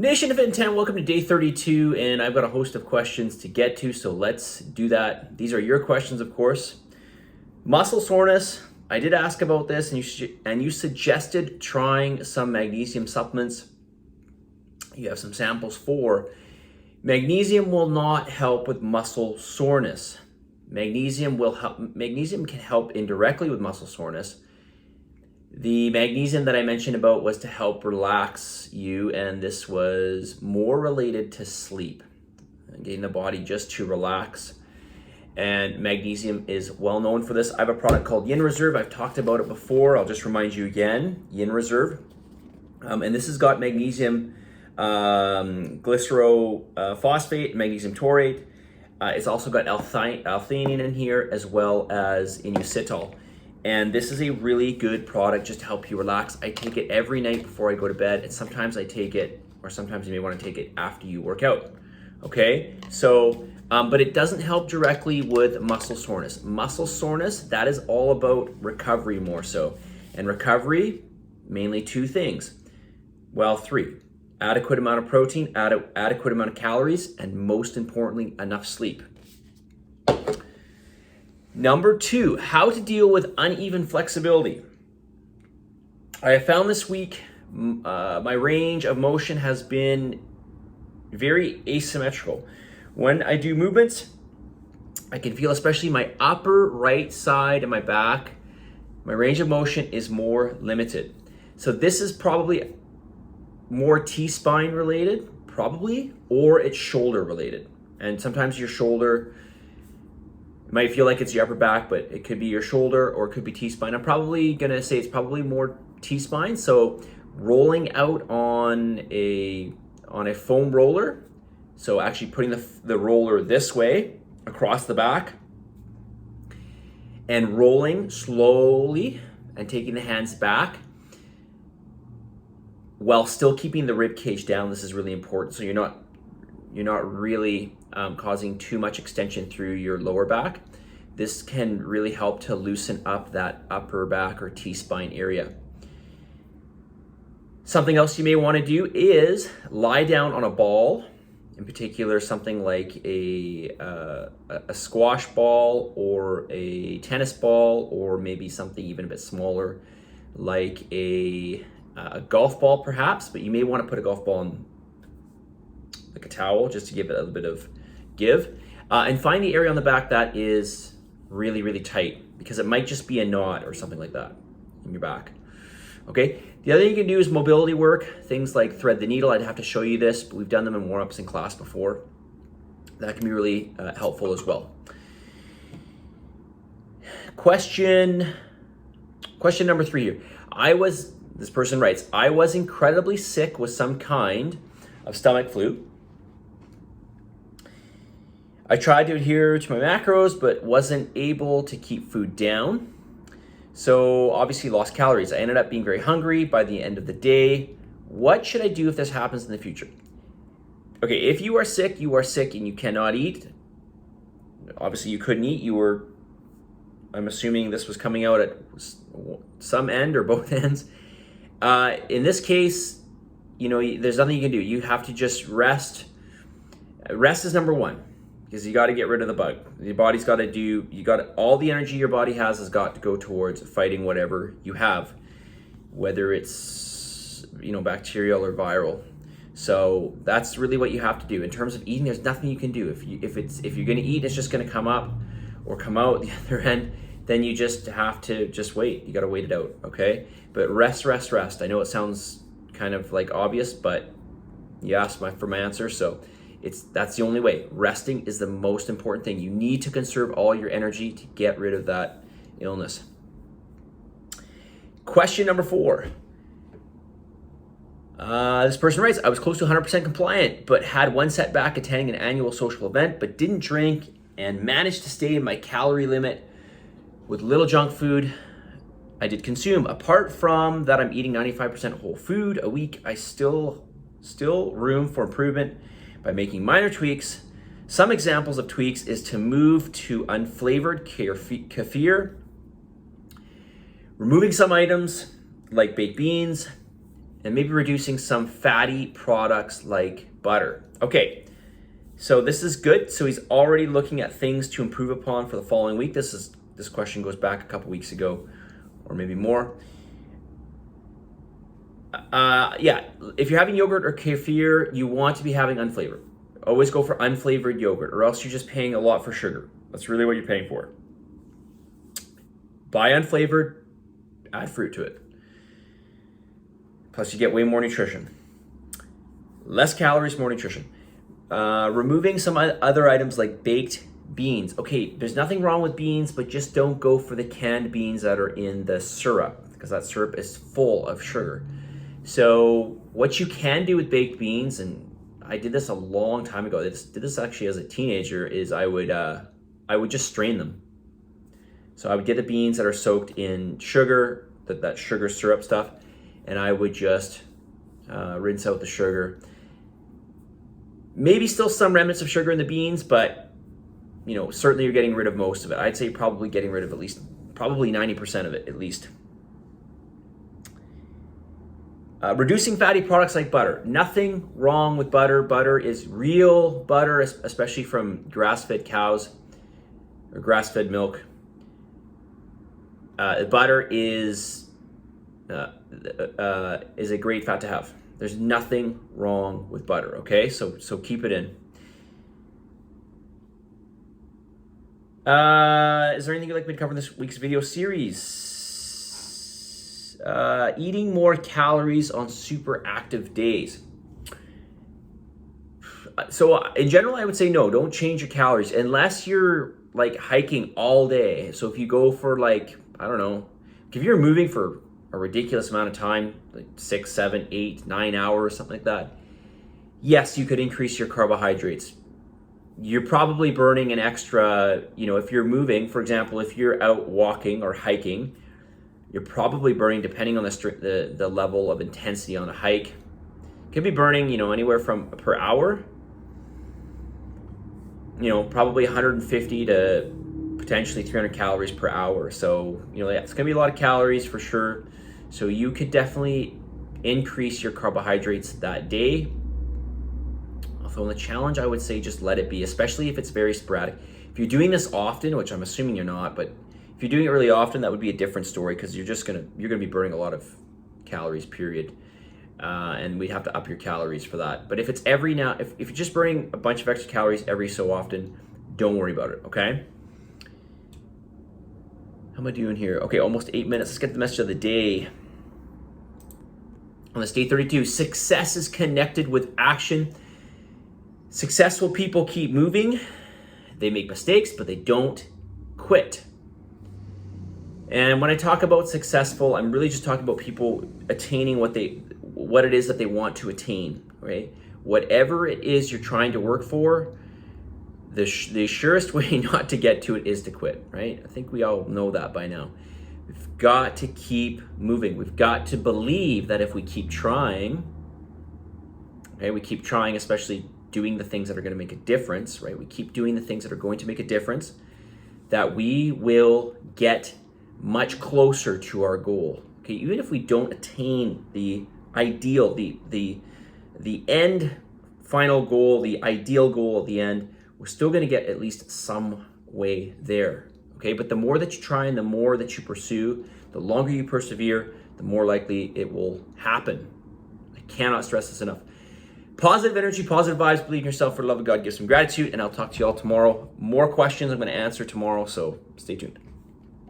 Nation of Intent, welcome to day 32, and I've got a host of questions to get to, so let's do that. These are your questions, of course. Muscle soreness, I did ask about this, and you suggested trying some magnesium supplements. You have some samples for. Magnesium will not help with muscle soreness. Magnesium can help indirectly with muscle soreness. The magnesium that I mentioned about was to help relax you, and this was more related to sleep, getting the body just to relax. And magnesium is well known for this. I have a product called Yin Reserve. I've talked about it before. I'll just remind you again, Yin Reserve. And this has got magnesium glycerophosphate, magnesium taurate. It's also got L-theanine in here, as well as inositol. And this is a really good product just to help you relax. I take it every night before I go to bed, and sometimes I take it, or sometimes you may want to take it after you work out. Okay, so, but it doesn't help directly with muscle soreness. Muscle soreness, that is all about recovery more so. And recovery, mainly two things. Well, three. Adequate amount of protein, adequate amount of calories, and most importantly, enough sleep. Number two, how to deal with uneven flexibility. I have found this week my range of motion has been very asymmetrical. When I do movements, I can feel especially my upper right side and my back, my range of motion is more limited. So this is probably more T-spine related, probably, or it's shoulder related. And sometimes your shoulder, it might feel like it's your upper back, but it could be your shoulder or it could be T-spine. I'm probably gonna say it's probably more T-spine. So rolling out on a foam roller, so actually putting the roller this way across the back and rolling slowly and taking the hands back while still keeping the rib cage down. This is really important. So you're not really causing too much extension through your lower back. This can really help to loosen up that upper back or T-spine area. Something else you may want to do is lie down on a ball, in particular something like a squash ball or a tennis ball, or maybe something even a bit smaller like a golf ball perhaps, but you may want to put a golf ball on like a towel just to give it a little bit of give. And find the area on the back that is really, really tight, because it might just be a knot or something like that in your back. Okay, the other thing you can do is mobility work, things like thread the needle. I'd have to show you this, but we've done them in warm-ups in class before. That can be really helpful as well. Question number 3 here. This person writes, I was incredibly sick with some kind of stomach flu. I tried to adhere to my macros, but wasn't able to keep food down. So obviously lost calories. I ended up being very hungry by the end of the day. What should I do if this happens in the future? Okay, if you are sick and you cannot eat. Obviously you couldn't eat. I'm assuming this was coming out at some end or both ends. In this case, there's nothing you can do. You have to just rest. Rest is number one, because you got to get rid of the bug. Your body's got to all the energy your body has got to go towards fighting whatever you have, whether it's, bacterial or viral. So that's really what you have to do. In terms of eating, there's nothing you can do. If you're going to eat, it's just going to come up or come out the other end, then you just have to just wait. You got to wait it out, okay? But rest. I know it sounds kind of like obvious, but you asked for my answer, so that's the only way. Resting is the most important thing. You need to conserve all your energy to get rid of that illness. Question number 4. This person writes, I was close to 100% compliant, but had one setback attending an annual social event, but didn't drink and managed to stay in my calorie limit with little junk food I did consume. Apart from that, I'm eating 95% whole food a week. I still room for improvement by making minor tweaks. Some examples of tweaks is to move to unflavored kefir, removing some items like baked beans, and maybe reducing some fatty products like butter. Okay, so this is good. So he's already looking at things to improve upon for the following week. This question goes back a couple weeks ago, or maybe more. Yeah, if you're having yogurt or kefir, you want to be having unflavored. Always go for unflavored yogurt, or else you're just paying a lot for sugar. That's really what you're paying for. Buy unflavored, add fruit to it. Plus you get way more nutrition. Less calories, more nutrition. Removing some other items like baked beans. Okay, there's nothing wrong with beans, but just don't go for the canned beans that are in the syrup, because that syrup is full of sugar. So what you can do with baked beans, and I did this a long time ago, I did this actually as a teenager, is I would just strain them. So I would get the beans that are soaked in sugar, that sugar syrup stuff, and I would just rinse out the sugar. Maybe still some remnants of sugar in the beans, but certainly you're getting rid of most of it. I'd say probably getting rid of probably 90% of it at least. Reducing fatty products like butter. Nothing wrong with butter. Butter is real butter, especially from grass-fed cows or grass-fed milk. Butter is a great fat to have. There's nothing wrong with butter, okay? So keep it in. Is there anything you'd like me to cover in this week's video series? Eating more calories on super active days. So in general, I would say no, don't change your calories unless you're like hiking all day. So if you go for like, I don't know, if you're moving for a ridiculous amount of time, like 6, 7, 8, 9 hours, something like that, yes, you could increase your carbohydrates. You're probably burning an extra, if you're moving, for example, if you're out walking or hiking, you're probably burning, depending on the level of intensity on a hike, you could be burning, anywhere from per hour, probably 150 to potentially 300 calories per hour. So, it's gonna be a lot of calories for sure. So you could definitely increase your carbohydrates that day. Although in the challenge, I would say just let it be, especially if it's very sporadic. If you're doing this often, which I'm assuming you're not, but if you're doing it really often, that would be a different story, because you're gonna be burning a lot of calories, period. And we'd have to up your calories for that. But if it's if you're just burning a bunch of extra calories every so often, don't worry about it, okay? How am I doing here? Okay, almost 8 minutes. Let's get the message of the day. On this day 32, success is connected with action. Successful people keep moving. They make mistakes, but they don't quit. And when I talk about successful, I'm really just talking about people attaining what it is that they want to attain, right? Whatever it is you're trying to work for, the surest way not to get to it is to quit, right? I think we all know that by now. We've got to keep moving. We've got to believe that if we keep trying, okay, we keep trying, especially doing the things that are going to make a difference, right? We keep doing the things that are going to make a difference, that we will get much closer to our goal. Okay, even if we don't attain the ideal, the end final goal, the ideal goal at the end, we're still going to get at least some way there. Okay, but the more that you try and the more that you pursue, the longer you persevere, the more likely it will happen. I cannot stress this enough. Positive energy, positive vibes, believe in yourself, for the love of God, give some gratitude, and I'll talk to you all tomorrow. More questions I'm going to answer tomorrow, so stay tuned.